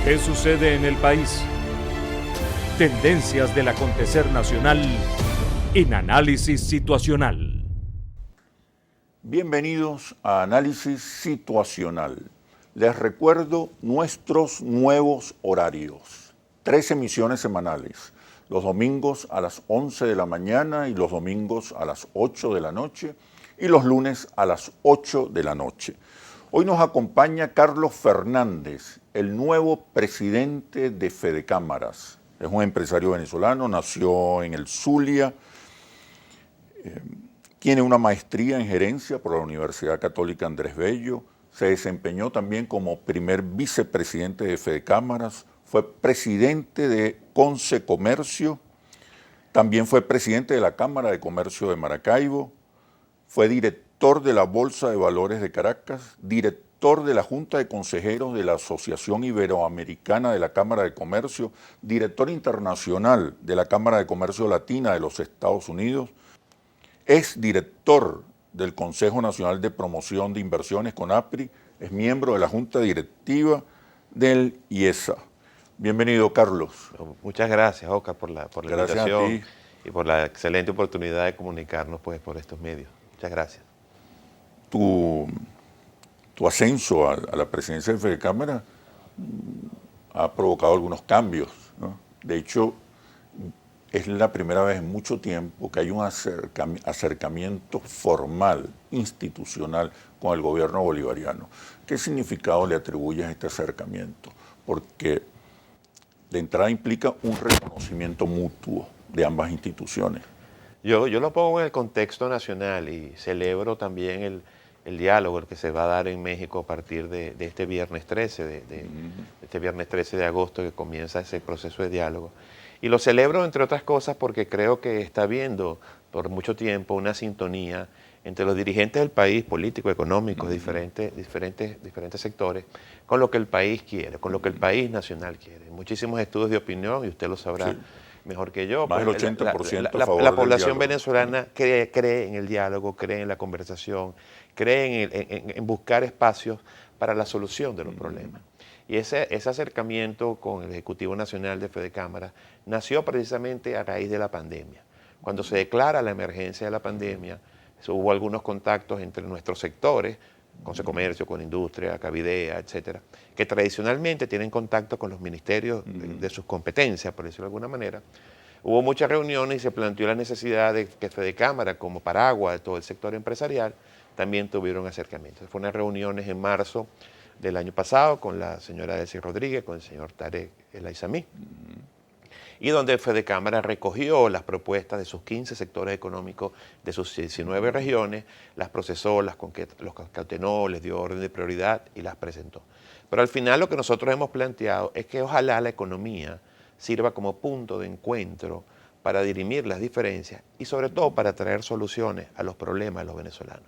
¿Qué sucede en el país? Tendencias del acontecer nacional en Análisis Situacional. Bienvenidos a Análisis Situacional. Les recuerdo nuestros nuevos horarios. 3 emisiones semanales. Los domingos a las 11 de la mañana y los domingos a las 8 de la noche y los lunes a las 8 de la noche. Hoy nos acompaña Carlos Fernández, el nuevo presidente de Fedecámaras. Es un empresario venezolano, nació en el Zulia, tiene una maestría en gerencia por la Universidad Católica Andrés Bello, se desempeñó también como primer vicepresidente de Fedecámaras, fue presidente de Concecomercio, también fue presidente de la Cámara de Comercio de Maracaibo, fue director de la Bolsa de Valores de Caracas, director de la Junta de Consejeros de la Asociación Iberoamericana de la Cámara de Comercio, director internacional de la Cámara de Comercio Latina de los Estados Unidos, es director del Consejo Nacional de Promoción de Inversiones, CONAPRI, es miembro de la Junta Directiva del IESA. Bienvenido, Carlos. Muchas gracias, Oscar, por la invitación y por la excelente oportunidad de comunicarnos pues, por estos medios. Muchas gracias. Tu ascenso a la presidencia de Fedecámaras ha provocado algunos cambios, ¿no? De hecho, es la primera vez en mucho tiempo que hay un acercamiento formal, institucional, con el gobierno bolivariano. ¿Qué significado le atribuyes a este acercamiento? Porque de entrada implica un reconocimiento mutuo de ambas instituciones. Yo lo pongo en el contexto nacional y celebro también el diálogo que se va a dar en México a partir de este viernes 13, este viernes 13 de agosto que comienza ese proceso de diálogo. Y lo celebro, entre otras cosas, porque creo que está habiendo por mucho tiempo una sintonía entre los dirigentes del país, políticos, económicos, diferentes sectores, con lo que el país quiere, con lo que el país nacional quiere. Muchísimos estudios de opinión, y usted lo sabrá mejor que yo. Más del 80% la población venezolana cree en el diálogo, cree en la conversación, cree en buscar espacios para la solución de los problemas. Y ese acercamiento con el Ejecutivo Nacional de Fedecámaras nació precisamente a raíz de la pandemia. Cuando se declara la emergencia de la pandemia, hubo algunos contactos entre nuestros sectores, Concecomercio, con Industria, Cavidea, etcétera, que tradicionalmente tienen contacto con los ministerios de sus competencias, por decirlo de alguna manera. Hubo muchas reuniones y se planteó la necesidad de que Fedecámaras, como paraguas de todo el sector empresarial, también tuvieron acercamientos. Fueron unas reuniones en marzo del año pasado con la señora Delcy Rodríguez, con el señor Tarek El Aizami, y donde Fedecámaras recogió las propuestas de sus 15 sectores económicos de sus 19 regiones, las procesó, los concatenó, les dio orden de prioridad y las presentó. Pero al final lo que nosotros hemos planteado es que ojalá la economía sirva como punto de encuentro para dirimir las diferencias y sobre todo para traer soluciones a los problemas de los venezolanos.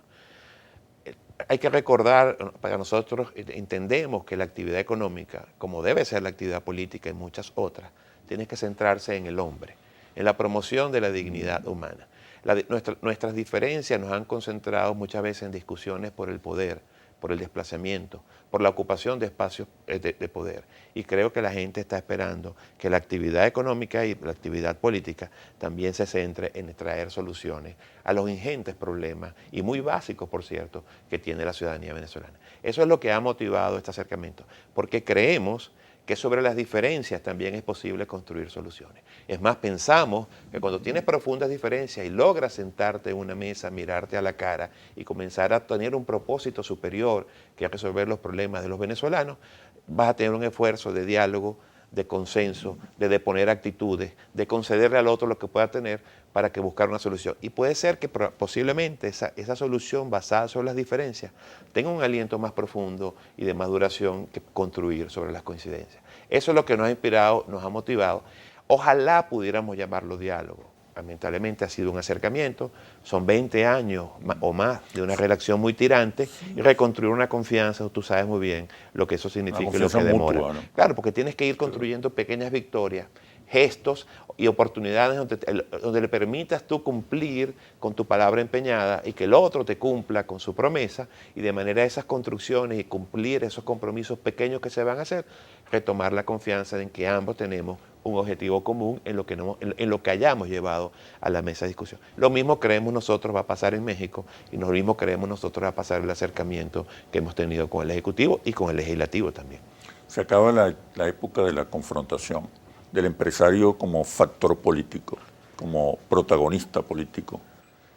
Hay que recordar, para nosotros entendemos que la actividad económica, como debe ser la actividad política y muchas otras, tiene que centrarse en el hombre, en la promoción de la dignidad humana. Nuestras diferencias nos han concentrado muchas veces en discusiones por el poder, por el desplazamiento, por la ocupación de espacios de poder. Y creo que la gente está esperando que la actividad económica y la actividad política también se centre en traer soluciones a los ingentes problemas, y muy básicos, por cierto, que tiene la ciudadanía venezolana. Eso es lo que ha motivado este acercamiento, porque creemos que sobre las diferencias también es posible construir soluciones. Es más, pensamos que cuando tienes profundas diferencias y logras sentarte en una mesa, mirarte a la cara y comenzar a tener un propósito superior que es resolver los problemas de los venezolanos, vas a tener un esfuerzo de diálogo, de consenso, de deponer actitudes, de concederle al otro lo que pueda tener para que buscar una solución. Y puede ser que posiblemente esa solución basada sobre las diferencias tenga un aliento más profundo y de más duración que construir sobre las coincidencias. Eso es lo que nos ha inspirado, nos ha motivado. Ojalá pudiéramos llamarlo diálogo. Lamentablemente ha sido un acercamiento, son 20 años o más de una relación muy tirante, y reconstruir una confianza, tú sabes muy bien lo que eso significa y lo que demora. Mutua, ¿no? Claro, porque tienes que ir construyendo pequeñas victorias, gestos y oportunidades donde le permitas tú cumplir con tu palabra empeñada y que el otro te cumpla con su promesa, y de manera esas construcciones y cumplir esos compromisos pequeños que se van a hacer, retomar la confianza en que ambos tenemos un objetivo común en lo que hayamos llevado a la mesa de discusión. Lo mismo creemos nosotros va a pasar en México, y lo mismo creemos nosotros va a pasar el acercamiento que hemos tenido con el Ejecutivo y con el Legislativo también. Se acaba la época de la confrontación, del empresario como factor político, como protagonista político.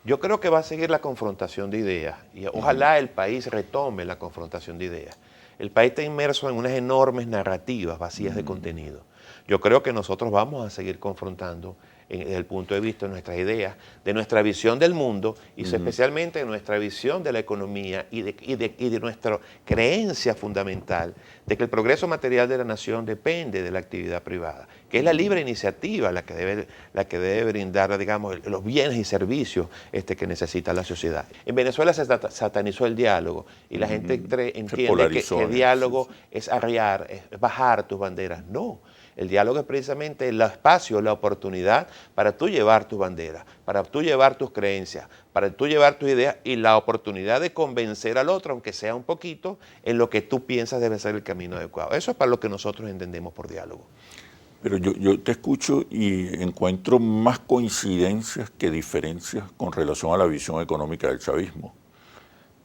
Yo creo que va a seguir la confrontación de ideas, y ojalá el país retome la confrontación de ideas. El país está inmerso en unas enormes narrativas vacías de contenido. Yo creo que nosotros vamos a seguir confrontando desde el punto de vista de nuestras ideas, de nuestra visión del mundo, y especialmente de nuestra visión de la economía y de nuestra creencia fundamental de que el progreso material de la nación depende de la actividad privada, que es la libre iniciativa la que debe brindar, digamos, los bienes y servicios que necesita la sociedad. En Venezuela se satanizó el diálogo, y la gente entiende que el diálogo es arriar, es bajar tus banderas. No. El diálogo es precisamente el espacio, la oportunidad para tú llevar tus banderas, para tú llevar tus creencias, para tú llevar tus ideas, y la oportunidad de convencer al otro, aunque sea un poquito, en lo que tú piensas debe ser el camino adecuado. Eso es para lo que nosotros entendemos por diálogo. Pero yo te escucho y encuentro más coincidencias que diferencias con relación a la visión económica del chavismo,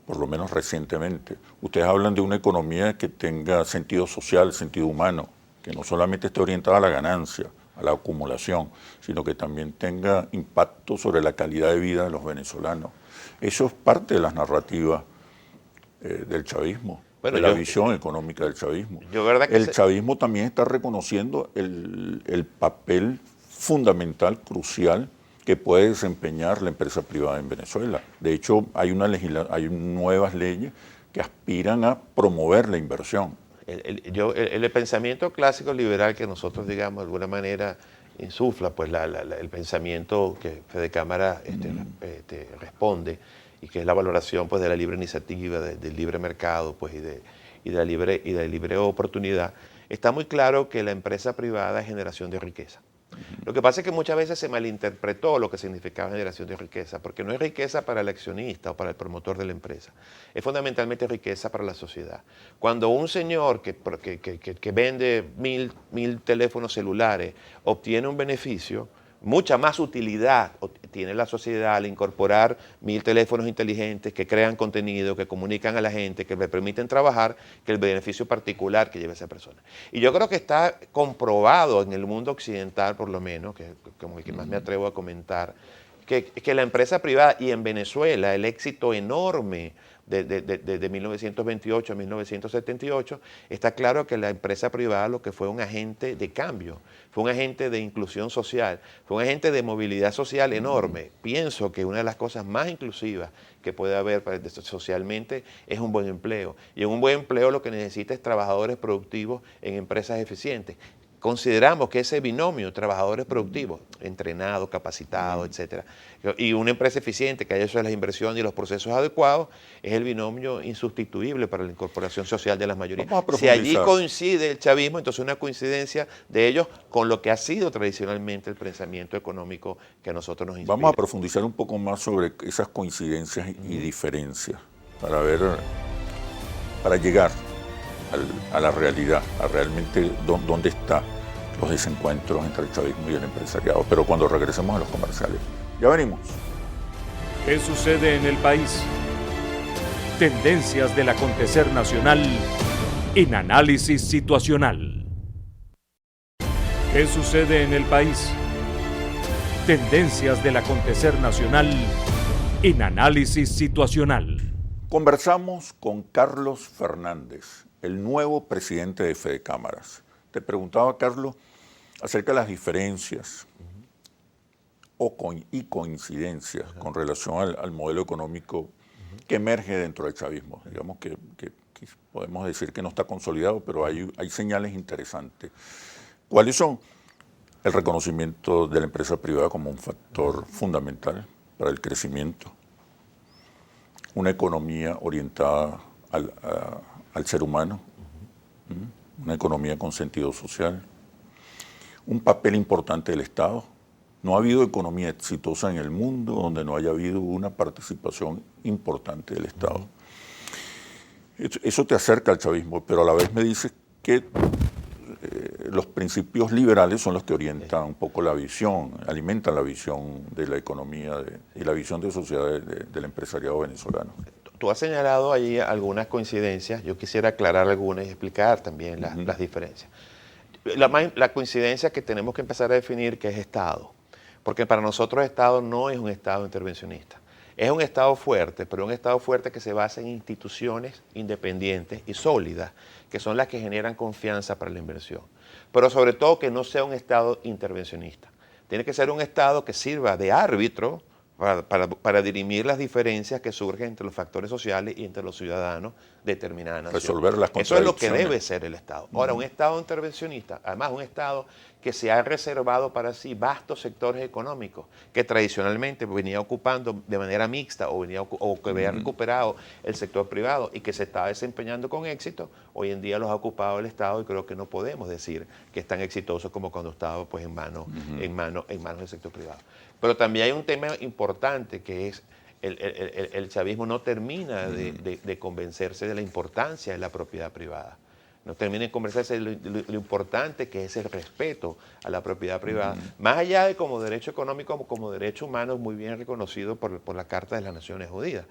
por lo menos recientemente. Ustedes hablan de una economía que tenga sentido social, sentido humano, que no solamente esté orientada a la ganancia, a la acumulación, sino que también tenga impacto sobre la calidad de vida de los venezolanos. Eso es parte de las narrativas del chavismo, de la visión económica del chavismo. El chavismo también está reconociendo el papel fundamental, crucial, que puede desempeñar la empresa privada en Venezuela. De hecho, hay nuevas leyes que aspiran a promover la inversión. El pensamiento clásico liberal que nosotros, digamos, de alguna manera insufla, pues el pensamiento que Fede Cámara responde, y que es la valoración, pues, de la libre iniciativa, del libre mercado, pues, y de la libre oportunidad, está muy claro que la empresa privada es generación de riqueza. Lo que pasa es que muchas veces se malinterpretó lo que significaba generación de riqueza, porque no es riqueza para el accionista o para el promotor de la empresa, es fundamentalmente riqueza para la sociedad. Cuando un señor que vende mil teléfonos celulares obtiene un beneficio, mucha más utilidad tiene la sociedad al incorporar 1000 teléfonos inteligentes que crean contenido, que comunican a la gente, que le permiten trabajar, que el beneficio particular que lleva esa persona. Y yo creo que está comprobado en el mundo occidental, por lo menos, que como el que más me atrevo a comentar, que la empresa privada, y en Venezuela el éxito enorme de 1928 a 1978, está claro que la empresa privada lo que fue un agente de cambio, fue un agente de inclusión social, fue un agente de movilidad social enorme. Pienso que una de las cosas más inclusivas que puede haber socialmente es un buen empleo. Y en un buen empleo lo que necesita es trabajadores productivos en empresas eficientes. Consideramos que ese binomio, trabajadores productivos, entrenados, capacitados, etcétera, y una empresa eficiente que haya hecho las inversiones y los procesos adecuados, es el binomio insustituible para la incorporación social de las mayorías. Si allí coincide el chavismo, entonces una coincidencia de ellos con lo que ha sido tradicionalmente el pensamiento económico que a nosotros nos inspira. Vamos a profundizar un poco más sobre esas coincidencias y diferencias para llegar a la realidad, a realmente dónde están los desencuentros entre el chavismo y el empresariado. Pero cuando regresemos a los comerciales. Ya venimos. ¿Qué sucede en el país? Tendencias del acontecer nacional en análisis situacional. ¿Qué sucede en el país? Tendencias del acontecer nacional en análisis situacional. Conversamos con Carlos Fernández, el nuevo presidente de Fede Cámaras. Te preguntaba, Carlos, acerca de las diferencias y coincidencias con relación al modelo económico que emerge dentro del chavismo. Digamos que podemos decir que no está consolidado, pero hay señales interesantes. ¿Cuáles son? El reconocimiento de la empresa privada como un factor fundamental para el crecimiento. Una economía orientada al ser humano, una economía con sentido social, un papel importante del Estado. No ha habido economía exitosa en el mundo donde no haya habido una participación importante del Estado. Eso te acerca al chavismo, pero a la vez me dices que los principios liberales son los que orientan un poco la visión, alimentan la visión de la economía y la visión de sociedad del empresariado venezolano. Tú has señalado allí algunas coincidencias, yo quisiera aclarar algunas y explicar también las diferencias. La coincidencia que tenemos que empezar a definir qué es Estado, porque para nosotros Estado no es un Estado intervencionista. Es un Estado fuerte, pero un Estado fuerte que se basa en instituciones independientes y sólidas, que son las que generan confianza para la inversión. Pero sobre todo que no sea un Estado intervencionista. Tiene que ser un Estado que sirva de árbitro para dirimir las diferencias que surgen entre los factores sociales y entre los ciudadanos de determinada nación. Resolver las contradicciones. Eso es lo que debe ser el Estado. Ahora, un Estado intervencionista, además un Estado que se ha reservado para sí vastos sectores económicos que tradicionalmente venía ocupando de manera mixta o que había recuperado el sector privado y que se estaba desempeñando con éxito, hoy en día los ha ocupado el Estado y creo que no podemos decir que es tan exitoso como cuando estaba pues, en manos del sector privado. Pero también hay un tema importante que es el chavismo no termina de convencerse de la importancia de la propiedad privada. No termina de conversarse de lo importante que es el respeto a la propiedad privada, más allá de como derecho económico, como derecho humano muy bien reconocido por la Carta de las Naciones Unidas.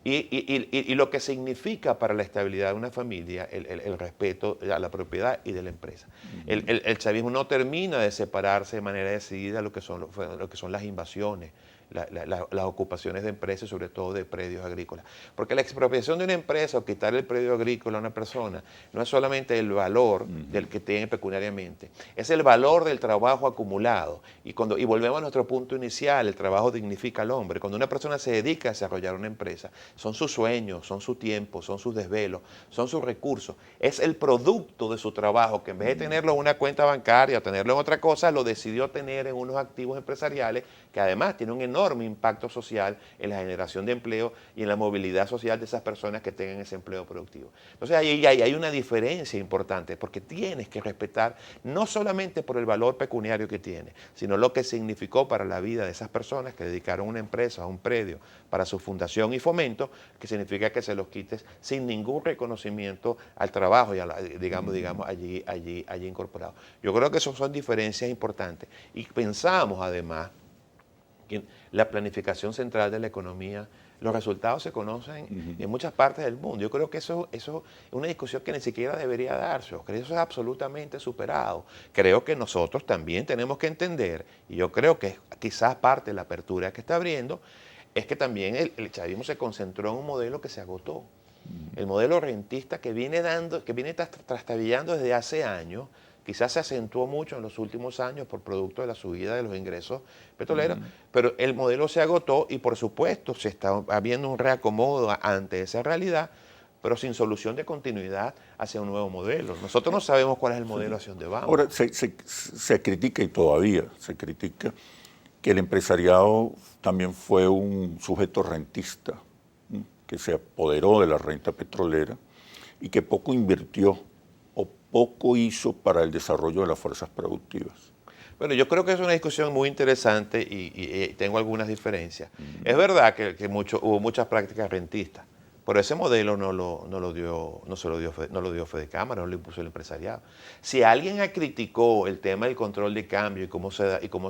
Y lo que significa para la estabilidad de una familia el respeto a la propiedad y de la empresa. El chavismo no termina de separarse de manera decidida lo que son las invasiones, las ocupaciones de empresas, sobre todo de predios agrícolas. Porque la expropiación de una empresa o quitar el predio agrícola a una persona no es solamente el valor del que tiene pecuniariamente, es el valor del trabajo acumulado. Y volvemos a nuestro punto inicial, el trabajo dignifica al hombre. Cuando una persona se dedica a desarrollar una empresa, son sus sueños, son su tiempo, son sus desvelos, son sus recursos. Es el producto de su trabajo, que en vez de tenerlo en una cuenta bancaria o tenerlo en otra cosa, lo decidió tener en unos activos empresariales que además tienen un enorme impacto social en la generación de empleo y en la movilidad social de esas personas que tengan ese empleo productivo. Entonces ahí hay una diferencia importante, porque tienes que respetar no solamente por el valor pecuniario que tiene, sino lo que significó para la vida de esas personas que dedicaron una empresa, un predio, para su fundación y fomento, que significa que se los quites sin ningún reconocimiento al trabajo y digamos allí incorporado. Yo creo que esas son diferencias importantes. Y pensamos además que la planificación central de la economía, los resultados se conocen en muchas partes del mundo. Yo creo que eso es una discusión que ni siquiera debería darse. Creo que eso es absolutamente superado. Creo que nosotros también tenemos que entender, y yo creo que quizás parte de la apertura que está abriendo, es que también el chavismo se concentró en un modelo que se agotó. El modelo rentista que viene trastabillando desde hace años, quizás se acentuó mucho en los últimos años por producto de la subida de los ingresos petroleros, pero el modelo se agotó y por supuesto se está habiendo un reacomodo ante esa realidad, pero sin solución de continuidad hacia un nuevo modelo. Nosotros no sabemos cuál es el modelo hacia dónde vamos. Ahora, se critica, y todavía se critica, que el empresariado también fue un sujeto rentista, que se apoderó de la renta petrolera y que poco invirtió o poco hizo para el desarrollo de las fuerzas productivas. Bueno, yo creo que es una discusión muy interesante y tengo algunas diferencias. Es verdad que hubo muchas prácticas rentistas, pero ese modelo no lo dio Fedecámara, no lo impuso el empresariado. Si alguien criticó el tema del control de cambio y cómo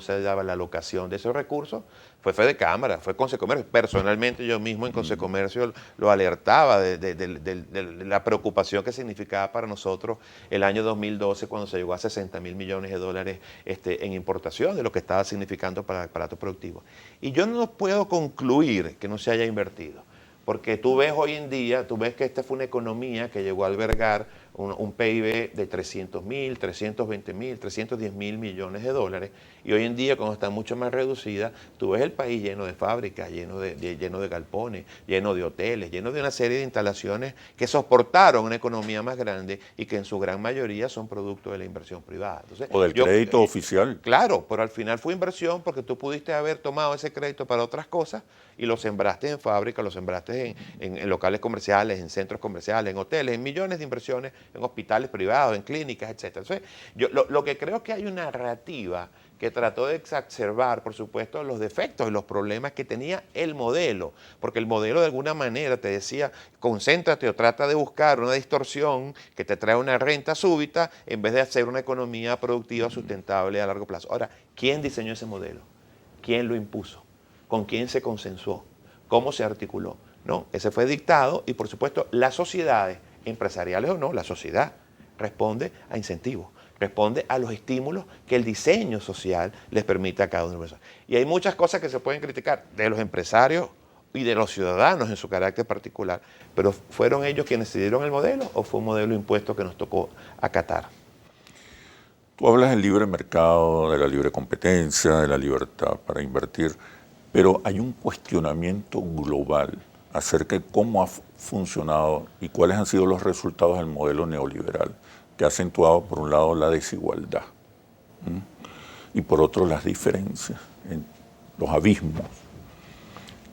se daba la alocación de esos recursos, fue Fedecámara, fue Consecomercio. Personalmente yo mismo en Consecomercio lo alertaba de la preocupación que significaba para nosotros el año 2012 cuando se llegó a 60.000 millones de dólares en importación, de lo que estaba significando para el aparato productivo. Y yo no puedo concluir que no se haya invertido. Porque tú ves hoy en día, tú ves que esta fue una economía que llegó a albergar un PIB de 300.000, 320.000, 310.000 millones de dólares, y hoy en día, cuando está mucho más reducida, tú ves el país lleno de fábricas, lleno de galpones, lleno de hoteles, lleno de una serie de instalaciones que soportaron una economía más grande y que en su gran mayoría son producto de la inversión privada. Entonces, O del crédito oficial. Claro, pero al final fue inversión porque tú pudiste haber tomado ese crédito para otras cosas y lo sembraste en fábricas, lo sembraste en locales comerciales, en centros comerciales, en hoteles, en millones de inversiones en hospitales privados, en clínicas, etc. Entonces, yo lo que creo es que hay una narrativa que trató de exacerbar, por supuesto, los defectos y los problemas que tenía el modelo, porque el modelo de alguna manera te decía, concéntrate o trata de buscar una distorsión que te trae una renta súbita en vez de hacer una economía productiva sustentable a largo plazo. Ahora, ¿quién diseñó ese modelo? ¿Quién lo impuso? ¿Con quién se consensuó? ¿Cómo se articuló? No, ese fue dictado y, por supuesto, las sociedades, empresariales o no, la sociedad responde a incentivos, responde a los estímulos que el diseño social les permite a cada uno de nosotros. Y hay muchas cosas que se pueden criticar de los empresarios y de los ciudadanos en su carácter particular, pero ¿fueron ellos quienes decidieron el modelo o fue un modelo impuesto que nos tocó acatar? Tú hablas del libre mercado, de la libre competencia, de la libertad para invertir, pero hay un cuestionamiento global acerca de cómo ha funcionado y cuáles han sido los resultados del modelo neoliberal, que ha acentuado por un lado la desigualdad y por otro las diferencias, los abismos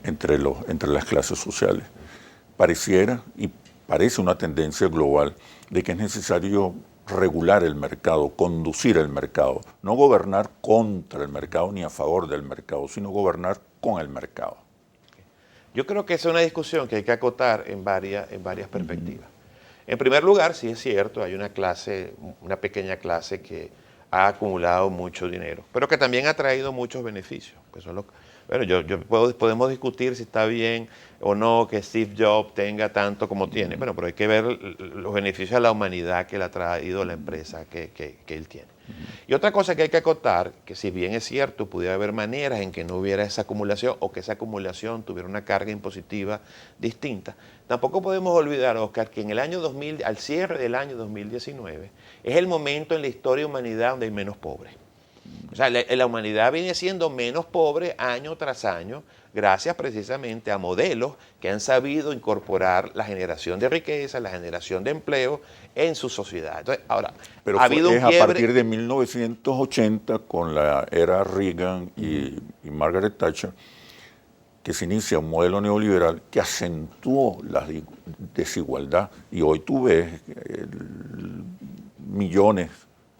entre las clases sociales. Pareciera y parece una tendencia global de que es necesario regular el mercado, conducir el mercado, no gobernar contra el mercado ni a favor del mercado, sino gobernar con el mercado. Yo creo que esa es una discusión que hay que acotar en varias perspectivas. En primer lugar, sí es cierto, hay una pequeña clase que ha acumulado mucho dinero, pero que también ha traído muchos beneficios. Podemos discutir si está bien o no que Steve Jobs tenga tanto como tiene, bueno, pero hay que ver los beneficios a la humanidad que le ha traído la empresa que él tiene. Y otra cosa que hay que acotar, que si bien es cierto, pudiera haber maneras en que no hubiera esa acumulación o que esa acumulación tuviera una carga impositiva distinta, tampoco podemos olvidar, Oscar, que en el año 2000, al cierre del año 2019, es el momento en la historia de la humanidad donde hay menos pobres. O sea, la humanidad viene siendo menos pobre año tras año, gracias precisamente a modelos que han sabido incorporar la generación de riqueza, la generación de empleo en su sociedad. Entonces, ahora, pero ha habido un quiebre. A partir de 1980, con la era Reagan y Margaret Thatcher, que se inicia un modelo neoliberal que acentuó la desigualdad. Y hoy tú ves millones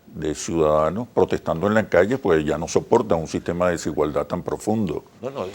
de ciudadanos protestando en la calle, pues ya no soportan un sistema de desigualdad tan profundo.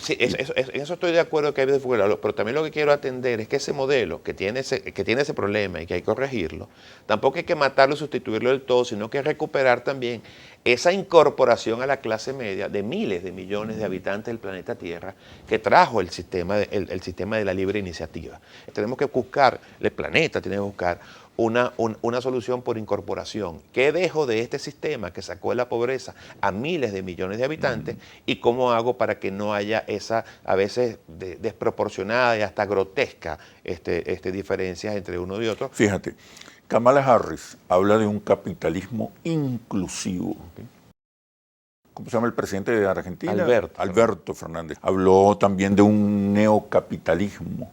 Sí, en eso estoy de acuerdo que hay desigualdad, pero también lo que quiero atender es que ese modelo que tiene ese problema y que hay que corregirlo, tampoco hay que matarlo y sustituirlo del todo, sino que recuperar también esa incorporación a la clase media de miles de millones de habitantes del planeta Tierra que trajo el sistema de la libre iniciativa. Tenemos que buscar, el planeta tiene que buscar una solución por incorporación. ¿Qué dejo de este sistema que sacó de la pobreza a miles de millones de habitantes y cómo hago para que no haya esa, a veces, desproporcionada y hasta grotesca diferencias entre uno y otro? Fíjate, Kamala Harris habla de un capitalismo inclusivo. ¿Cómo se llama el presidente de Argentina? Alberto Fernández. Habló también de un neocapitalismo.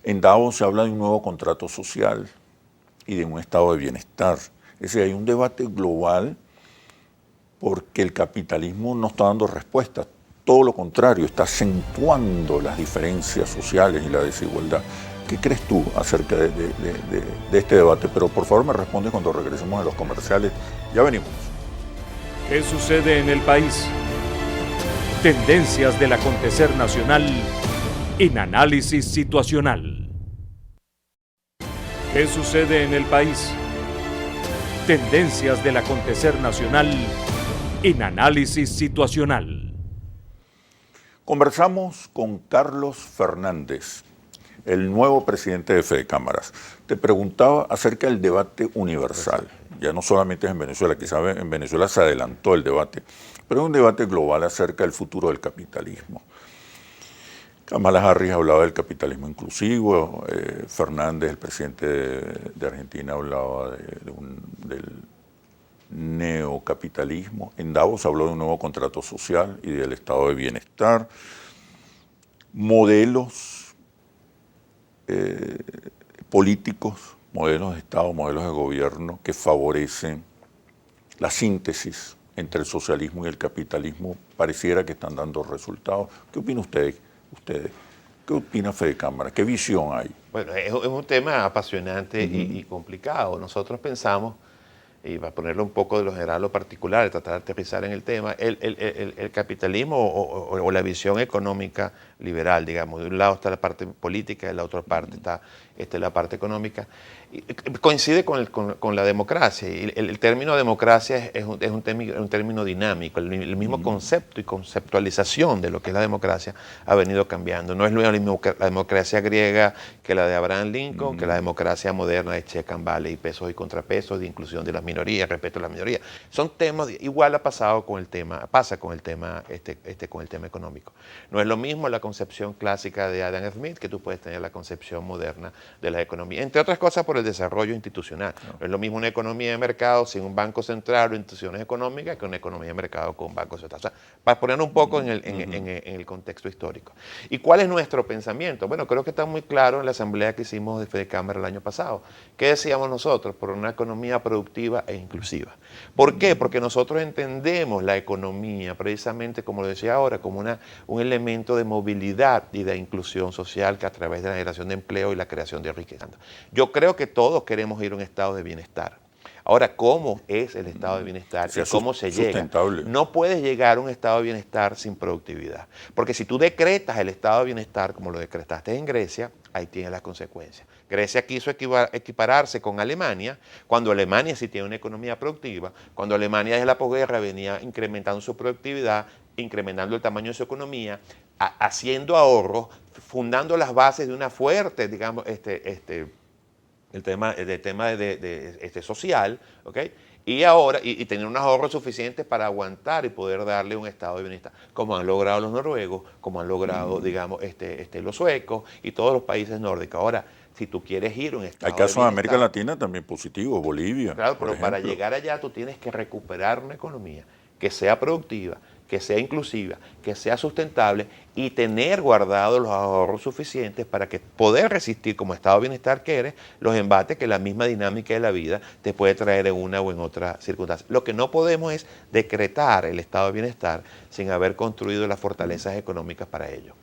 En Davos se habla de un nuevo contrato social y de un estado de bienestar. Es decir, hay un debate global porque el capitalismo no está dando respuestas. Todo lo contrario, está acentuando las diferencias sociales y la desigualdad. ¿Qué crees tú acerca de este debate? Pero por favor me responde cuando regresemos a los comerciales. Ya venimos. ¿Qué sucede en el país? Tendencias del acontecer nacional en Análisis Situacional. ¿Qué sucede en el país? Tendencias del acontecer nacional en Análisis Situacional. Conversamos con Carlos Fernández, el nuevo presidente de Fedecámaras. Te preguntaba acerca del debate universal. Ya no solamente es en Venezuela, quizás en Venezuela se adelantó el debate, pero es un debate global acerca del futuro del capitalismo. Kamala Harris hablaba del capitalismo inclusivo, Fernández, el presidente de Argentina, hablaba del neocapitalismo. En Davos habló de un nuevo contrato social y del estado de bienestar. Modelos políticos, modelos de Estado, modelos de gobierno que favorecen la síntesis entre el socialismo y el capitalismo, pareciera que están dando resultados. ¿Qué opina ustedes, ¿Qué opina Fede Cámara? ¿Qué visión hay? Bueno, es un tema apasionante y complicado. Nosotros pensamos, y para ponerlo un poco de lo general a lo particular, tratar de aterrizar en el tema, el capitalismo o la visión económica liberal, digamos, de un lado está la parte política, de la otra parte está la parte económica, y coincide con la democracia. Y el término democracia es un término dinámico. El mismo concepto y conceptualización de lo que es la democracia ha venido cambiando. No es lo mismo que la democracia griega que la de Abraham Lincoln, que la democracia moderna de check and balance, y pesos y contrapesos, de inclusión de las minorías, respeto a las minorías. Son temas, igual pasa con el tema económico. No es lo mismo la concepción clásica de Adam Smith que tú puedes tener la concepción moderna de la economía, entre otras cosas por el desarrollo institucional. No es lo mismo una economía de mercado sin un banco central o instituciones económicas que una economía de mercado con un banco central. O sea, para poner un poco en el contexto histórico. ¿Y cuál es nuestro pensamiento? Bueno, creo que está muy claro en la asamblea que hicimos de Fede Cámara el año pasado. ¿Qué decíamos nosotros? Por una economía productiva e inclusiva. ¿Por qué? Porque nosotros entendemos la economía, precisamente como lo decía ahora, como un elemento de movilidad y de inclusión social que a través de la generación de empleo y la creación de riqueza. Yo creo que todos queremos ir a un estado de bienestar. Ahora, ¿cómo es el estado de bienestar y cómo se llega? No puedes llegar a un estado de bienestar sin productividad. Porque si tú decretas el estado de bienestar, como lo decretaste en Grecia, ahí tienes las consecuencias. Grecia quiso equipararse con Alemania, cuando Alemania sí tiene una economía productiva, cuando Alemania desde la posguerra venía incrementando su productividad, incrementando el tamaño de su economía, haciendo ahorros, fundando las bases de una fuerte, digamos, el tema social, ¿ok? Y ahora, y tener unos ahorros suficientes para aguantar y poder darle un estado de bienestar, como han logrado los noruegos, como han logrado, digamos, los suecos y todos los países nórdicos. Ahora, si tú quieres ir a un estado de bienestar... Hay casos en América Latina también positivos, Bolivia, claro, por pero ejemplo. para llegar allá tú tienes que recuperar una economía que sea productiva, que sea inclusiva, que sea sustentable y tener guardados los ahorros suficientes para que poder resistir como estado de bienestar que eres los embates que la misma dinámica de la vida te puede traer en una o en otra circunstancia. Lo que no podemos es decretar el estado de bienestar sin haber construido las fortalezas económicas para ello.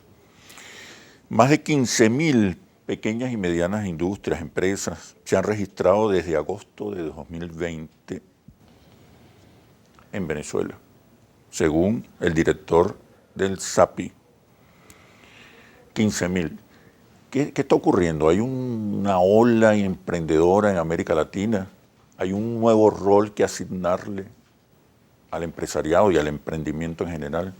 Más de 15.000 pequeñas y medianas industrias, empresas, se han registrado desde agosto de 2020 en Venezuela, según el director del SAPI. 15.000. ¿Qué está ocurriendo? ¿Hay una ola emprendedora en América Latina? ¿Hay un nuevo rol que asignarle al empresariado y al emprendimiento en general?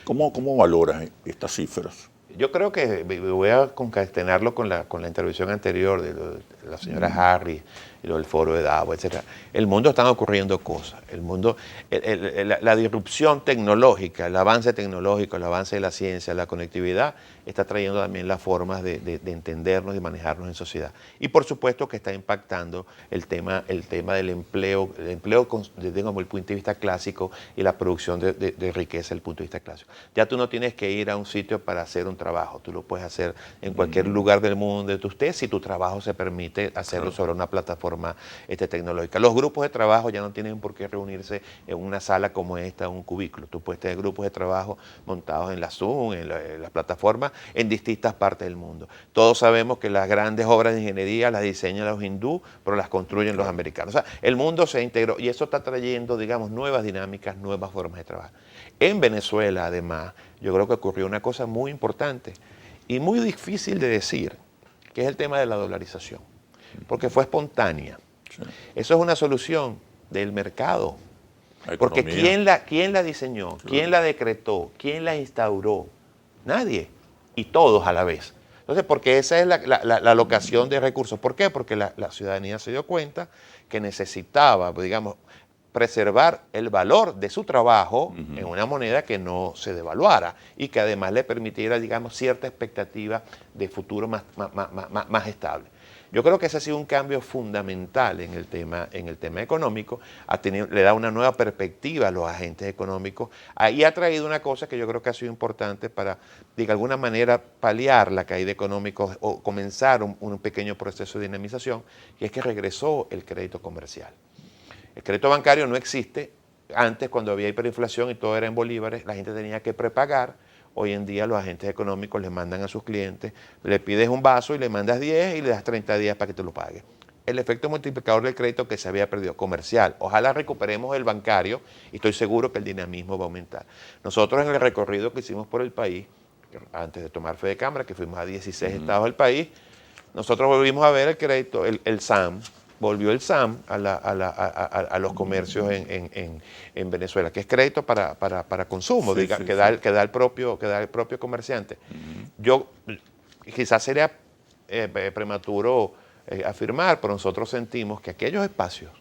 ¿Cómo valoras estas cifras? Yo creo que voy a concatenarlo con la intervención anterior de la señora Harris y lo del foro de Davos, etc. El mundo están ocurriendo cosas. El mundo, la disrupción tecnológica, el avance tecnológico, el avance de la ciencia, la conectividad, está trayendo también las formas de entendernos y manejarnos en sociedad. Y por supuesto que está impactando el tema del empleo, desde el punto de vista clásico y la producción de riqueza desde el punto de vista clásico. Ya tú no tienes que ir a un sitio para hacer un trabajo, tú lo puedes hacer en cualquier lugar del mundo donde tú estés si tu trabajo se permite hacerlo sobre una plataforma tecnológica. Los grupos de trabajo ya no tienen por qué reunirse en una sala como esta, en un cubículo. Tú puedes tener grupos de trabajo montados en la Zoom, en las plataformas, en distintas partes del mundo. Todos sabemos que las grandes obras de ingeniería las diseñan los hindúes, pero las construyen los americanos. O sea, el mundo se integró y eso está trayendo, digamos, nuevas dinámicas, nuevas formas de trabajar. En Venezuela, además, yo creo que ocurrió una cosa muy importante y muy difícil de decir, que es el tema de la dolarización, porque fue espontánea. Sí. Eso es una solución del mercado. Porque ¿quién la diseñó? Claro. ¿Quién la decretó? ¿Quién la instauró? Nadie. Y todos a la vez. Entonces, porque esa es la alocación de recursos. ¿Por qué? Porque la ciudadanía se dio cuenta que necesitaba, digamos, preservar el valor de su trabajo en una moneda que no se devaluara y que además le permitiera, digamos, cierta expectativa de futuro más estable. Yo creo que ese ha sido un cambio fundamental en el tema económico, le da una nueva perspectiva a los agentes económicos y ha traído una cosa que yo creo que ha sido importante para, de alguna manera, paliar la caída económica o comenzar un pequeño proceso de dinamización, y es que regresó el crédito comercial. El crédito bancario no existe. Antes, cuando había hiperinflación y todo era en bolívares, la gente tenía que prepagar Hoy en día los agentes económicos le mandan a sus clientes, le pides un vaso y le mandas 10 y le das 30 días para que te lo pague. El efecto multiplicador del crédito que se había perdido, comercial. Ojalá recuperemos el bancario y estoy seguro que el dinamismo va a aumentar. Nosotros en el recorrido que hicimos por el país, antes de tomar fe de cámara, que fuimos a 16 estados del país, nosotros volvimos a ver el crédito, el SAM, volvió el SAM a los comercios en Venezuela, que es crédito para consumo, Sí, que da el propio comerciante. Yo quizás sería prematuro afirmar, pero nosotros sentimos que aquellos espacios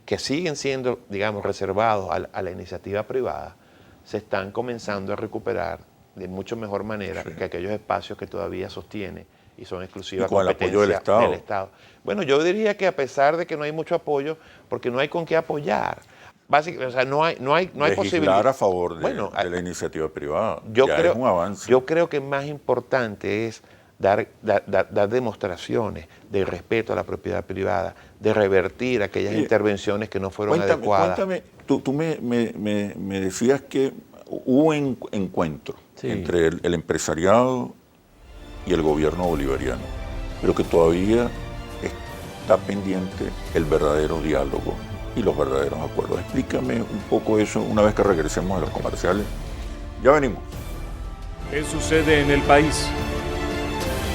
que siguen siendo, digamos, reservados a la iniciativa privada, se están comenzando a recuperar de mucho mejor manera que aquellos espacios que todavía sostiene y son exclusivas Y con el apoyo del Estado. Bueno, yo diría que a pesar de que no hay mucho apoyo, porque no hay con qué apoyar. Básicamente, o sea, no hay posibilidad a favor de la iniciativa privada. Es un avance. Yo creo que más importante es dar demostraciones de respeto a la propiedad privada, de revertir aquellas intervenciones que no fueron adecuadas. Cuéntame, tú me decías que hubo un encuentro entre el empresariado y el gobierno bolivariano, pero que todavía está pendiente el verdadero diálogo y los verdaderos acuerdos. Explícame un poco eso una vez que regresemos a los comerciales. Ya venimos. ¿Qué sucede en el país?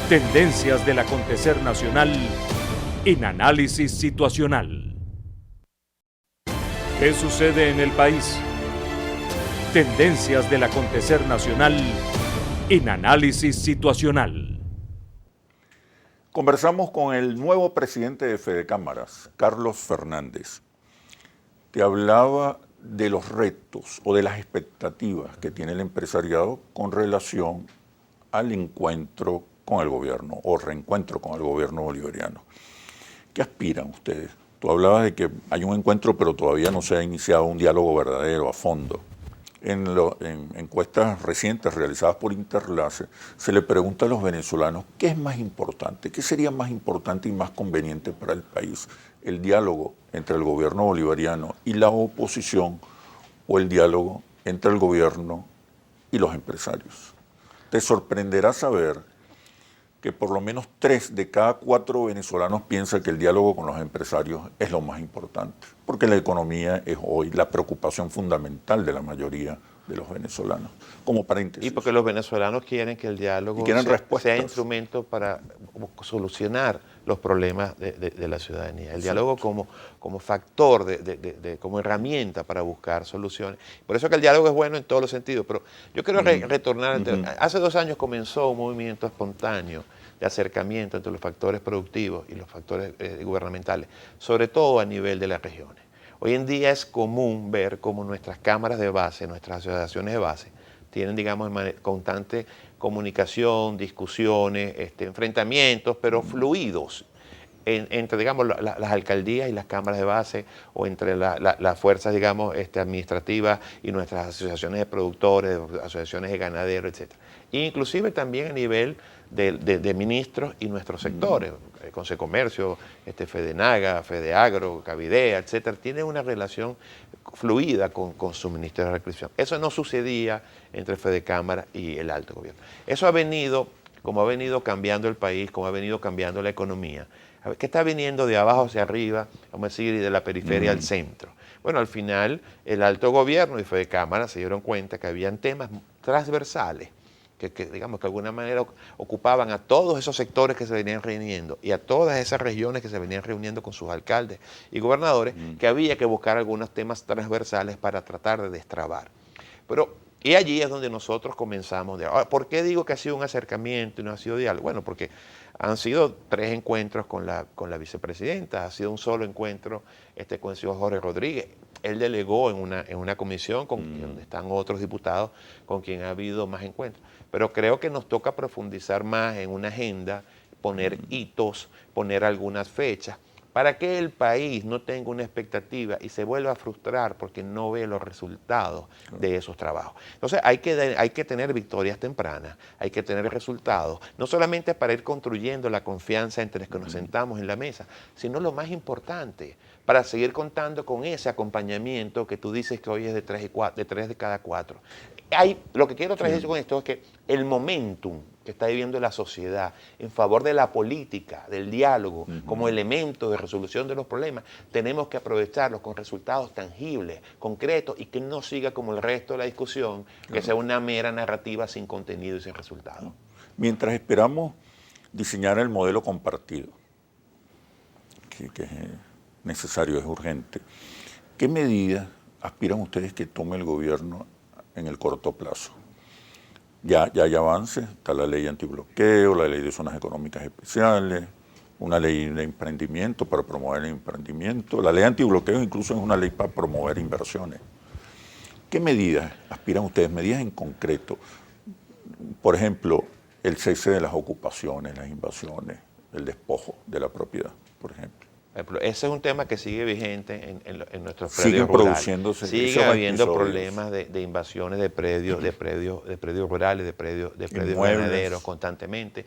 Tendencias del acontecer nacional en análisis situacional. ¿Qué sucede en el país? Tendencias del acontecer nacional en análisis situacional. Conversamos con el nuevo presidente de Fedecámaras, Carlos Fernández. Te hablaba de los retos o de las expectativas que tiene el empresariado con relación al encuentro con el gobierno o reencuentro con el gobierno bolivariano. ¿Qué aspiran ustedes? Tú hablabas de que hay un encuentro, pero todavía no se ha iniciado un diálogo verdadero, a fondo. En encuestas recientes realizadas por Interlace, se le pregunta a los venezolanos qué es más importante, qué sería más importante y más conveniente para el país, el diálogo entre el gobierno bolivariano y la oposición o el diálogo entre el gobierno y los empresarios. Te sorprenderá saber que por lo menos 3 de cada 4 venezolanos piensan que el diálogo con los empresarios es lo más importante, porque la economía es hoy la preocupación fundamental de la mayoría de los venezolanos. Como paréntesis. Y porque los venezolanos quieren que el diálogo sea instrumento para solucionar los problemas de la ciudadanía. El diálogo como factor, como herramienta para buscar soluciones. Por eso que el diálogo es bueno en todos los sentidos. Pero yo quiero retornar. Hace 2 años comenzó un movimiento espontáneo de acercamiento entre los factores productivos y los factores gubernamentales, sobre todo a nivel de las regiones. Hoy en día es común ver cómo nuestras cámaras de base, nuestras asociaciones de base, tienen, digamos, constante comunicación, discusiones, enfrentamientos, pero fluidos entre, digamos, las alcaldías y las cámaras de base, o entre las fuerzas, digamos, administrativas y nuestras asociaciones de productores, asociaciones de ganaderos, etc. Inclusive también a nivel de ministros y nuestros sectores, Consecomercio, Fedenaga, Fedeagro, Cavidea, etcétera, tienen una relación fluida con su Ministerio de Recreación. Eso no sucedía entre Fedecámara y el alto gobierno. Eso ha venido, como ha venido cambiando el país, como ha venido cambiando la economía, que está viniendo de abajo hacia arriba, vamos a decir, y de la periferia al centro. Bueno, al final, el alto gobierno y Fedecámara se dieron cuenta que habían temas transversales que digamos, que de alguna manera ocupaban a todos esos sectores que se venían reuniendo y a todas esas regiones que se venían reuniendo con sus alcaldes y gobernadores, que había que buscar algunos temas transversales para tratar de destrabar. Y allí es donde nosotros comenzamos. ¿Por qué digo que ha sido un acercamiento y no ha sido diálogo? Bueno, porque han sido 3 encuentros con la vicepresidenta, ha sido un solo encuentro con el señor Jorge Rodríguez. Él delegó en una comisión donde están otros diputados con quien ha habido más encuentros. Pero creo que nos toca profundizar más en una agenda, poner hitos, poner algunas fechas, para que el país no tenga una expectativa y se vuelva a frustrar porque no ve los resultados de esos trabajos. Entonces hay que tener victorias tempranas, hay que tener resultados, no solamente para ir construyendo la confianza entre los que nos sentamos en la mesa, sino lo más importante, para seguir contando con ese acompañamiento que tú dices que hoy es de 3 de cada 4. Lo que quiero traer con esto es que el momentum que está viviendo la sociedad en favor de la política, del diálogo, como elemento de resolución de los problemas, tenemos que aprovecharlos con resultados tangibles, concretos, y que no siga como el resto de la discusión, que sea una mera narrativa sin contenido y sin resultado. Mientras esperamos diseñar el modelo compartido, que es necesario, es urgente, ¿qué medidas aspiran ustedes que tome el gobierno en el corto plazo? Ya hay avances, está la ley antibloqueo, la ley de zonas económicas especiales, una ley de emprendimiento para promover el emprendimiento, la ley antibloqueo incluso es una ley para promover inversiones. ¿Qué medidas aspiran ustedes? Medidas en concreto. Por ejemplo, el cese de las ocupaciones, las invasiones, el despojo de la propiedad, por ejemplo. Ese es un tema que sigue vigente en nuestros Siguen predios rurales. produciéndose Sigue habiendo episodios. problemas de invasiones de predios rurales, de predios Inmuebles. ganaderos constantemente.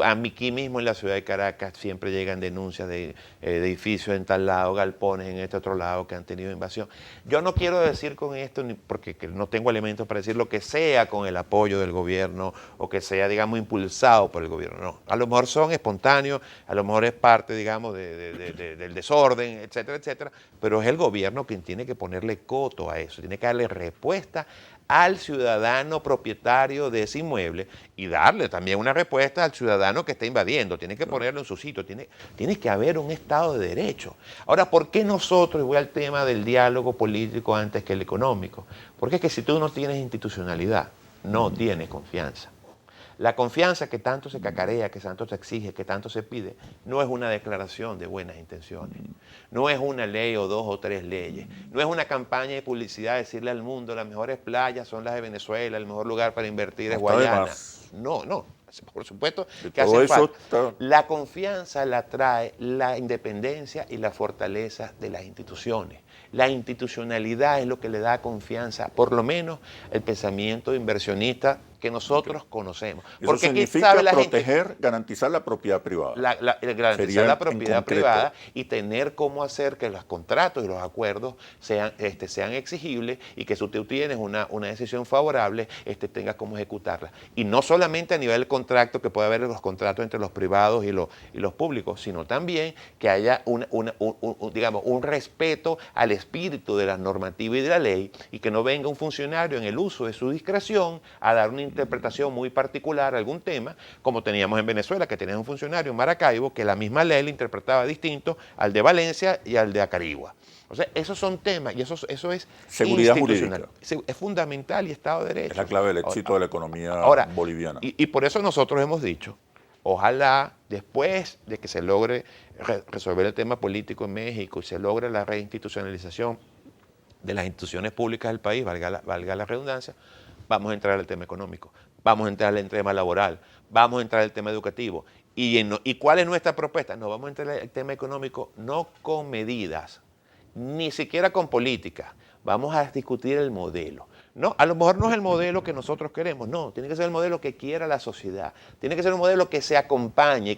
Aquí mismo en la ciudad de Caracas siempre llegan denuncias de edificios en tal lado, galpones en este otro lado que han tenido invasión. Yo no quiero decir con esto, porque no tengo elementos para decir lo que sea con el apoyo del gobierno o que sea, digamos, impulsado por el gobierno. No, a lo mejor son espontáneos, a lo mejor es parte, digamos, del desorden, etcétera, etcétera, pero es el gobierno quien tiene que ponerle coto a eso, tiene que darle respuesta al ciudadano propietario de ese inmueble y darle también una respuesta al ciudadano que está invadiendo, tiene que ponerlo en su sitio, tiene que haber un Estado de Derecho. Ahora, ¿por qué nosotros, y voy al tema del diálogo político antes que el económico? Porque es que si tú no tienes institucionalidad, no tienes confianza. La confianza que tanto se cacarea, que tanto se exige, que tanto se pide, no es una declaración de buenas intenciones, no es una ley o 2 o 3 leyes, no es una campaña de publicidad decirle al mundo las mejores playas son las de Venezuela, el mejor lugar para invertir es Guayana. No, por supuesto que hace falta. La confianza la trae la independencia y la fortaleza de las instituciones. La institucionalidad es lo que le da confianza, por lo menos el pensamiento inversionista que nosotros conocemos. Porque significa sabe la proteger, garantizar la propiedad privada. Garantizar la propiedad privada y tener cómo hacer que los contratos y los acuerdos sean exigibles y que si tú tienes una decisión favorable, tengas cómo ejecutarla. Y no solamente a nivel del contrato, que puede haber los contratos entre los privados y los públicos, sino también que haya digamos, un respeto al espíritu de la normativa y de la ley y que no venga un funcionario en el uso de su discreción a dar una interpretación muy particular a algún tema, como teníamos en Venezuela, que tenías un funcionario en Maracaibo que la misma ley le interpretaba distinto al de Valencia y al de Acarigua. O sea, esos son temas y eso es seguridad jurídica. Es fundamental y Estado de Derecho. Es la clave del éxito de la economía boliviana. Y por eso nosotros hemos dicho, ojalá después de que se logre resolver el tema político en México y se logre la reinstitucionalización de las instituciones públicas del país, valga la redundancia, vamos a entrar al tema económico, vamos a entrar al tema laboral, vamos a entrar al tema educativo. ¿Y cuál es nuestra propuesta? No, vamos a entrar al tema económico no con medidas, ni siquiera con política. Vamos a discutir el modelo. No, a lo mejor no es el modelo que nosotros queremos, no, tiene que ser el modelo que quiera la sociedad, tiene que ser un modelo que se acompañe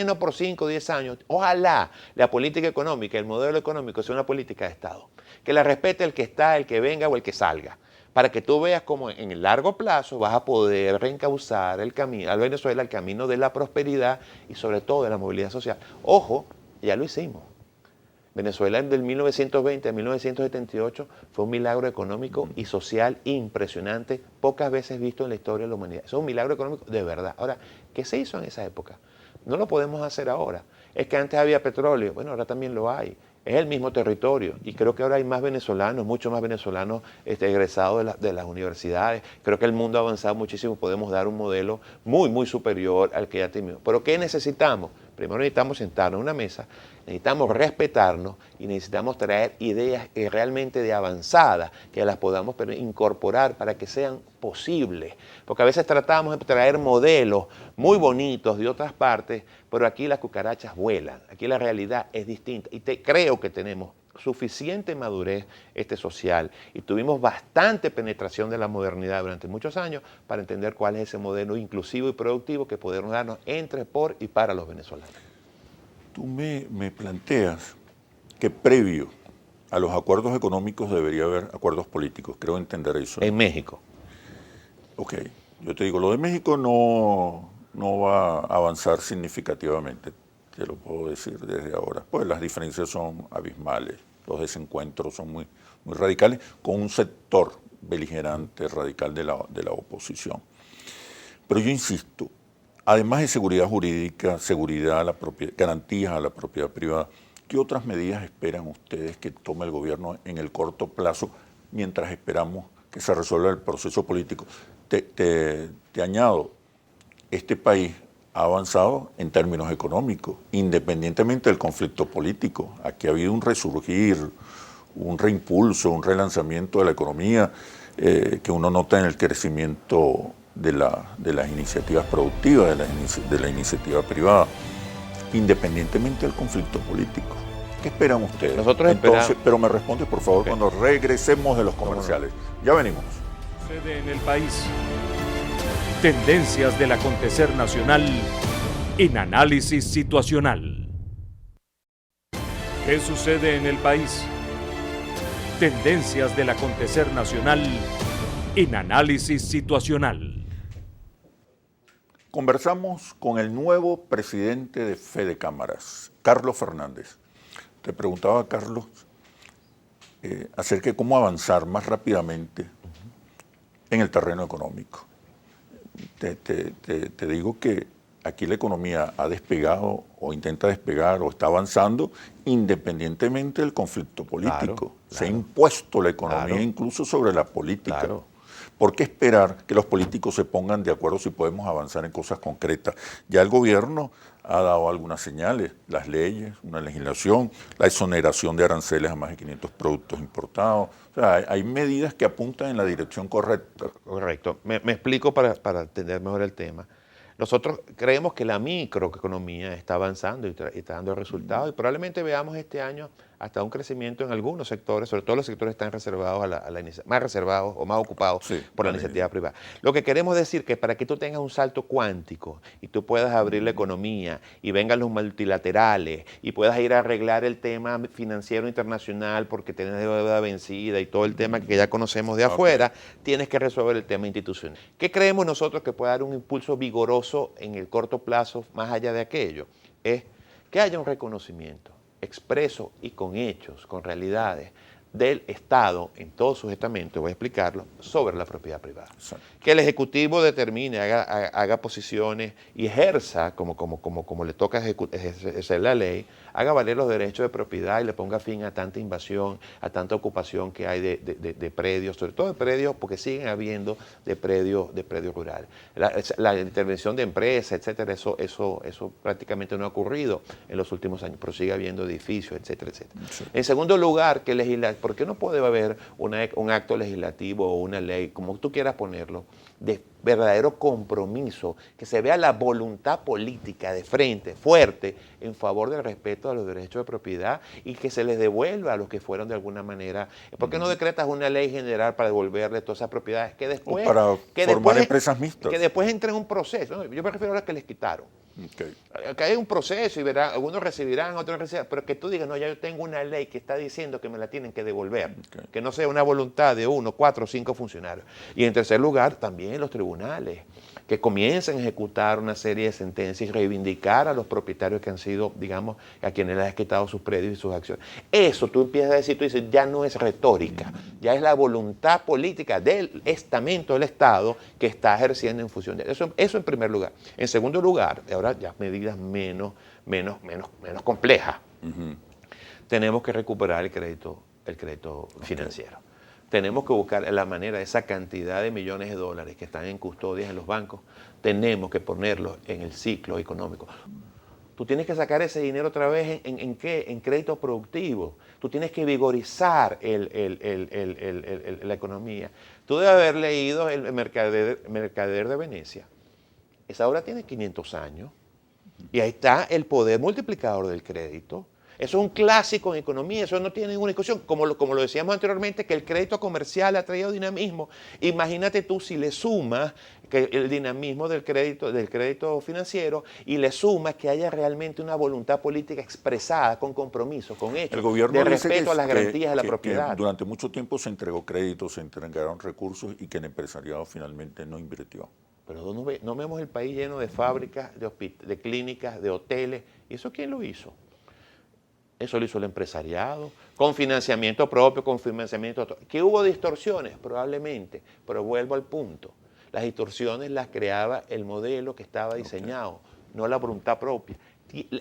no por 5 o 10 años. Ojalá la política económica, el modelo económico sea una política de Estado, que la respete el que está, el que venga o el que salga, para que tú veas cómo en el largo plazo vas a poder reencauzar a Venezuela el camino de la prosperidad y sobre todo de la movilidad social. Ojo, ya lo hicimos. Venezuela del 1920 a 1978 fue un milagro económico y social impresionante, pocas veces visto en la historia de la humanidad. Eso es un milagro económico de verdad. Ahora, ¿qué se hizo en esa época? No lo podemos hacer ahora. Es que antes había petróleo, bueno, ahora también lo hay. Es el mismo territorio y creo que ahora hay más venezolanos, muchos más venezolanos egresados de las universidades. Creo que el mundo ha avanzado muchísimo, podemos dar un modelo muy, muy superior al que ya tenemos. Pero ¿qué necesitamos? Primero necesitamos sentarnos en una mesa, necesitamos respetarnos y necesitamos traer ideas realmente de avanzada que las podamos incorporar para que sean posibles. Porque a veces tratamos de traer modelos muy bonitos de otras partes, pero aquí las cucarachas vuelan, aquí la realidad es distinta. Y creo que tenemos suficiente madurez social y tuvimos bastante penetración de la modernidad durante muchos años para entender cuál es ese modelo inclusivo y productivo que podemos darnos entre, por y para los venezolanos. Tú me planteas que previo a los acuerdos económicos debería haber acuerdos políticos. Creo entender eso. En México. Ok, yo te digo, lo de México no va a avanzar significativamente, te lo puedo decir desde ahora. Pues las diferencias son abismales, los desencuentros son muy radicales, con un sector beligerante radical de la oposición. Pero yo insisto, además de seguridad jurídica, seguridad a la garantías a la propiedad privada, ¿qué otras medidas esperan ustedes que tome el gobierno en el corto plazo mientras esperamos que se resuelva el proceso político? Te añado, este país ha avanzado en términos económicos, independientemente del conflicto político. Aquí ha habido un resurgir, un reimpulso, un relanzamiento de la economía que uno nota en el crecimiento de las iniciativas productivas, de la iniciativa privada, independientemente del conflicto político. ¿Qué esperan ustedes? Nosotros esperamos. Pero me responde, por favor, cuando regresemos de los comerciales. Ya venimos. Sucede en el país. Tendencias del acontecer nacional en análisis situacional. ¿Qué sucede en el país? Tendencias del acontecer nacional en análisis situacional. Conversamos con el nuevo presidente de Fede Cámaras, Carlos Fernández. Te preguntaba, Carlos, acerca de cómo avanzar más rápidamente en el terreno económico. Te digo que aquí la economía ha despegado o intenta despegar o está avanzando independientemente del conflicto político. Claro. Se ha impuesto la economía incluso sobre la política. Claro. ¿Por qué esperar que los políticos se pongan de acuerdo si podemos avanzar en cosas concretas? Ya el gobierno ha dado algunas señales, las leyes, una legislación, la exoneración de aranceles a más de 500 productos importados. O sea, hay medidas que apuntan en la dirección correcta. Correcto. Me explico para entender mejor el tema. Nosotros creemos que la microeconomía está avanzando y está dando resultados y probablemente veamos este año hasta un crecimiento en algunos sectores, sobre todo los sectores que están reservados más reservados o más ocupados por la iniciativa privada. Lo que queremos decir es que para que tú tengas un salto cuántico y tú puedas abrir la economía y vengan los multilaterales y puedas ir a arreglar el tema financiero internacional porque tienes deuda vencida y todo el tema que ya conocemos de afuera, tienes que resolver el tema institucional. ¿Qué creemos nosotros que puede dar un impulso vigoroso en el corto plazo más allá de aquello? Es que haya un reconocimiento expreso y con hechos, con realidades del Estado en todos sus estamentos, voy a explicarlo, sobre la propiedad privada. Exacto. Que el Ejecutivo determine, haga posiciones y ejerza, como le toca ejercer la ley, haga valer los derechos de propiedad y le ponga fin a tanta invasión, a tanta ocupación que hay de predios, sobre todo de predios, porque siguen habiendo de predios rurales. La intervención de empresas, etcétera, eso prácticamente no ha ocurrido en los últimos años, pero sigue habiendo edificios, etcétera, etcétera. Sí. En segundo lugar, ¿por qué no puede haber un acto legislativo o una ley, como tú quieras ponerlo, de verdadero compromiso, que se vea la voluntad política de frente, fuerte, en favor del respeto a los derechos de propiedad y que se les devuelva a los que fueron de alguna manera? ¿Por qué no decretas una ley general para devolverle todas esas propiedades que después... O para formar empresas mixtas. Que después entre en un proceso. ¿No? Yo me refiero a las que les quitaron. Okay. Que hay un proceso y verán, algunos recibirán, otros no recibirán, pero que tú digas, no, ya yo tengo una ley que está diciendo que me la tienen que devolver, que no sea una voluntad de 1, 4, 5 funcionarios. Y en tercer lugar, también los tribunales, que comiencen a ejecutar una serie de sentencias y reivindicar a los propietarios que han sido, digamos, a quienes les han quitado sus predios y sus acciones. Eso tú empiezas a decir, tú dices, ya no es retórica, ya es la voluntad política del estamento del Estado que está ejerciendo en función de eso. Eso en primer lugar. En segundo lugar, ahora ya medidas menos complejas. Tenemos que recuperar el crédito financiero. Tenemos que buscar la manera, esa cantidad de millones de dólares que están en custodias en los bancos, tenemos que ponerlos en el ciclo económico. Tú tienes que sacar ese dinero otra vez ¿en qué? En crédito productivo. Tú tienes que vigorizar la economía. Tú debes haber leído el Mercader de Venecia. Esa obra tiene 500 años y ahí está el poder multiplicador del crédito. Eso es un clásico en economía, eso no tiene ninguna discusión. Como lo decíamos anteriormente, que el crédito comercial ha traído dinamismo. Imagínate tú si le sumas que el dinamismo del crédito financiero y le sumas que haya realmente una voluntad política expresada con compromiso, con hechos, El gobierno de dice respeto a las garantías de la que propiedad. durante mucho tiempo se entregó crédito, se entregaron recursos y que el empresariado finalmente no invirtió. Pero no vemos el país lleno de fábricas, de clínicas, de hoteles. ¿Y eso quién lo hizo? Eso lo hizo el empresariado, con financiamiento propio, con financiamiento... ¿Que hubo distorsiones? Probablemente, pero vuelvo al punto. Las distorsiones las creaba el modelo que estaba diseñado, no la voluntad propia.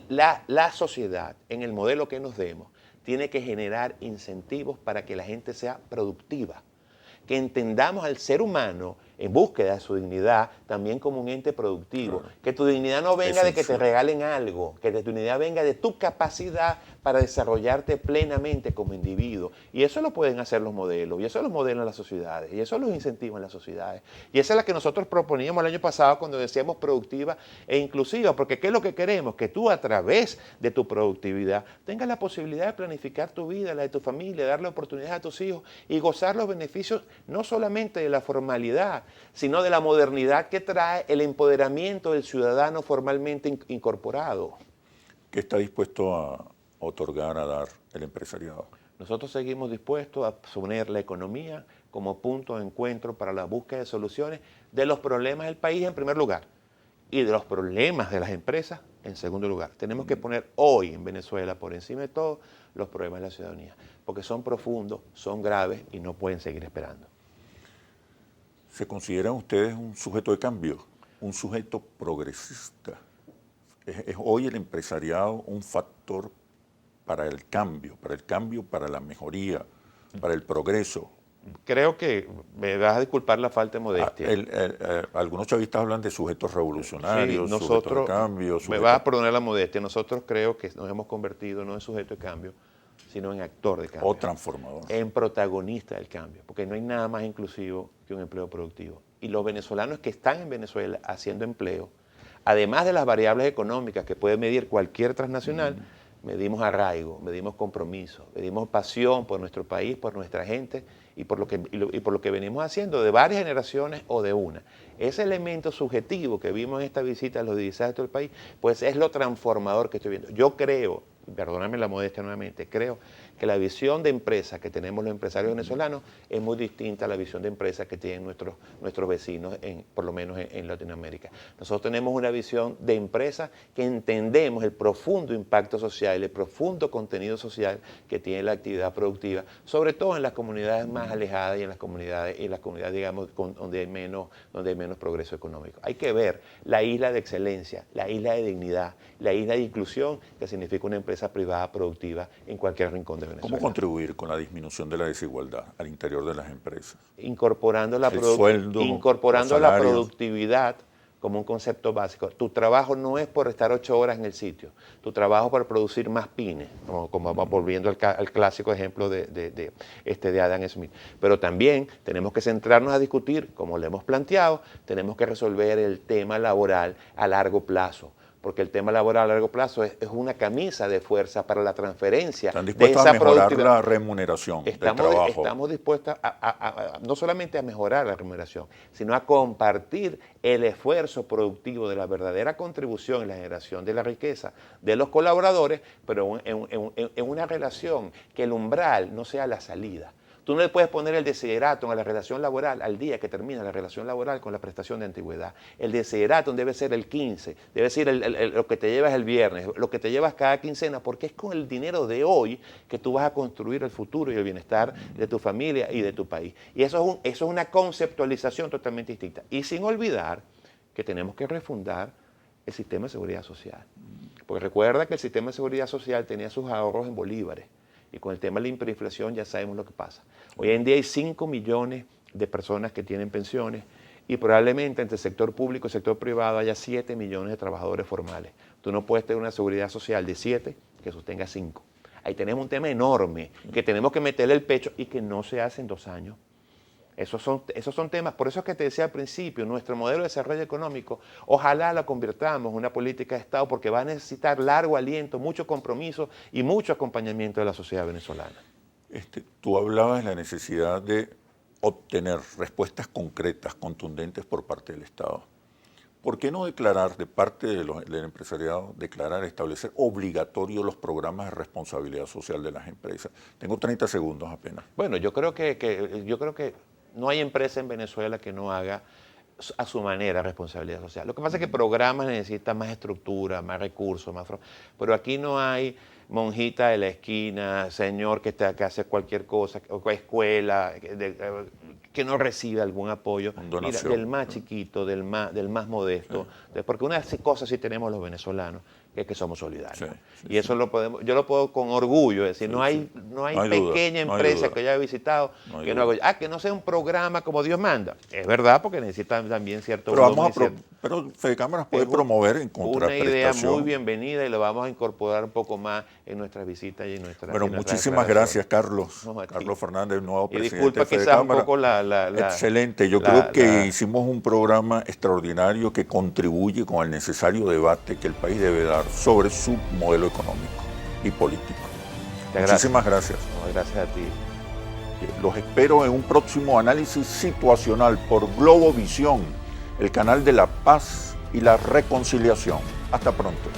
La sociedad, en el modelo que nos demos, tiene que generar incentivos para que la gente sea productiva. Que entendamos al ser humano en búsqueda de su dignidad también como un ente productivo. Claro. Que tu dignidad no venga de que te regalen algo, que tu dignidad venga de tu capacidad para desarrollarte plenamente como individuo. Y eso lo pueden hacer los modelos, y eso los modelan las sociedades, y eso los incentivan las sociedades. Y esa es la que nosotros proponíamos el año pasado cuando decíamos productiva e inclusiva, porque ¿qué es lo que queremos? Que tú a través de tu productividad tengas la posibilidad de planificar tu vida, la de tu familia, darle oportunidades a tus hijos y gozar los beneficios no solamente de la formalidad, sino de la modernidad que trae el empoderamiento del ciudadano formalmente incorporado. ¿Qué está dispuesto a otorgar, a dar el empresariado? Nosotros seguimos dispuestos a poner la economía como punto de encuentro para la búsqueda de soluciones de los problemas del país en primer lugar y de los problemas de las empresas en segundo lugar. Tenemos que poner hoy en Venezuela por encima de todo los problemas de la ciudadanía, porque son profundos, son graves y no pueden seguir esperando. ¿Se consideran ustedes un sujeto de cambio, un sujeto progresista? ¿Es hoy el empresariado un factor para el cambio, para la mejoría, para el progreso? Creo que me vas a disculpar la falta de modestia. Algunos chavistas hablan de sujetos revolucionarios, sí, sujetos de cambio. Me vas a perdonar la modestia. Nosotros creo que nos hemos convertido no en sujeto de cambio, sino en actor de cambio. O transformador. En protagonista del cambio, porque no hay nada más inclusivo que un empleo productivo. Y los venezolanos que están en Venezuela haciendo empleo, además de las variables económicas que puede medir cualquier transnacional, medimos arraigo, medimos compromiso, medimos pasión por nuestro país, por nuestra gente y por lo que venimos haciendo de varias generaciones o de una. Ese elemento subjetivo que vimos en esta visita a los 16 de todo el país, pues es lo transformador que estoy viendo. Yo creo, perdóname la modestia nuevamente, creo que la visión de empresa que tenemos los empresarios venezolanos es muy distinta a la visión de empresa que tienen nuestros vecinos, por lo menos en Latinoamérica. Nosotros tenemos una visión de empresa que entendemos el profundo impacto social, el profundo contenido social que tiene la actividad productiva, sobre todo en las comunidades más alejadas y en las comunidades digamos, donde hay menos progreso económico. Hay que ver la isla de excelencia, la isla de dignidad, la isla de inclusión que significa una empresa privada productiva en cualquier rincón de Venezuela. ¿Cómo contribuir con la disminución de la desigualdad al interior de las empresas? Incorporando la productividad como un concepto básico. Tu trabajo no es por estar 8 horas en el sitio, tu trabajo es por producir más pines, como volviendo al clásico ejemplo de Adam Smith. Pero también tenemos que centrarnos a discutir, como lo hemos planteado, tenemos que resolver el tema laboral a largo plazo. Porque el tema laboral a largo plazo es una camisa de fuerza para la transferencia de esa productividad. ¿Están dispuestos a mejorar la remuneración del trabajo? Estamos dispuestos no solamente a mejorar la remuneración, sino a compartir el esfuerzo productivo de la verdadera contribución en la generación de la riqueza de los colaboradores, pero en una relación que el umbral no sea la salida. Tú no le puedes poner el desideratum a la relación laboral al día que termina la relación laboral con la prestación de antigüedad. El desideratum debe ser el 15, debe ser lo que te llevas el viernes, lo que te llevas cada quincena, porque es con el dinero de hoy que tú vas a construir el futuro y el bienestar de tu familia y de tu país. Y eso es una conceptualización totalmente distinta. Y sin olvidar que tenemos que refundar el sistema de seguridad social. Porque recuerda que el sistema de seguridad social tenía sus ahorros en bolívares. Y con el tema de la hiperinflación ya sabemos lo que pasa. Hoy en día hay 5 millones de personas que tienen pensiones y probablemente entre el sector público y el sector privado haya 7 millones de trabajadores formales. Tú no puedes tener una seguridad social de 7 que sostenga 5. Ahí tenemos un tema enorme que tenemos que meterle el pecho y que no se hace en 2 años. Esos son temas, por eso es que te decía al principio, nuestro modelo de desarrollo económico, ojalá la convirtamos en una política de Estado porque va a necesitar largo aliento, mucho compromiso y mucho acompañamiento de la sociedad venezolana. Tú hablabas de la necesidad de obtener respuestas concretas, contundentes por parte del Estado. ¿Por qué no declarar, de parte del empresariado, establecer obligatorios los programas de responsabilidad social de las empresas? Tengo 30 segundos apenas. Bueno, yo creo que no hay empresa en Venezuela que no haga a su manera responsabilidad social. Lo que pasa es que programas necesitan más estructura, más recursos, pero aquí no hay monjita de la esquina, señor que hace cualquier cosa, o escuela, que no recibe algún apoyo. Mira, del más chiquito, del más modesto, porque una cosa sí tenemos los venezolanos, es que somos solidarios. Y eso yo lo puedo con orgullo decir, no hay pequeña empresa que yo haya visitado que no haga, que no sea un programa como Dios manda. Es verdad, porque necesitan también cierto volumen. Pero Fedecámaras puede promover en contraprestación. Una idea muy bienvenida y lo vamos a incorporar un poco más en nuestras visitas y en nuestras. Bueno, muchísimas gracias, Carlos. Carlos Fernández, nuevo presidente de Fedecámaras. Disculpa quizás un poco excelente. Yo creo que hicimos un programa extraordinario que contribuye con el necesario debate que el país debe dar sobre su modelo económico y político. Muchísimas gracias. No, gracias a ti. Los espero en un próximo análisis situacional por Globovisión, el canal de la paz y la reconciliación. Hasta pronto.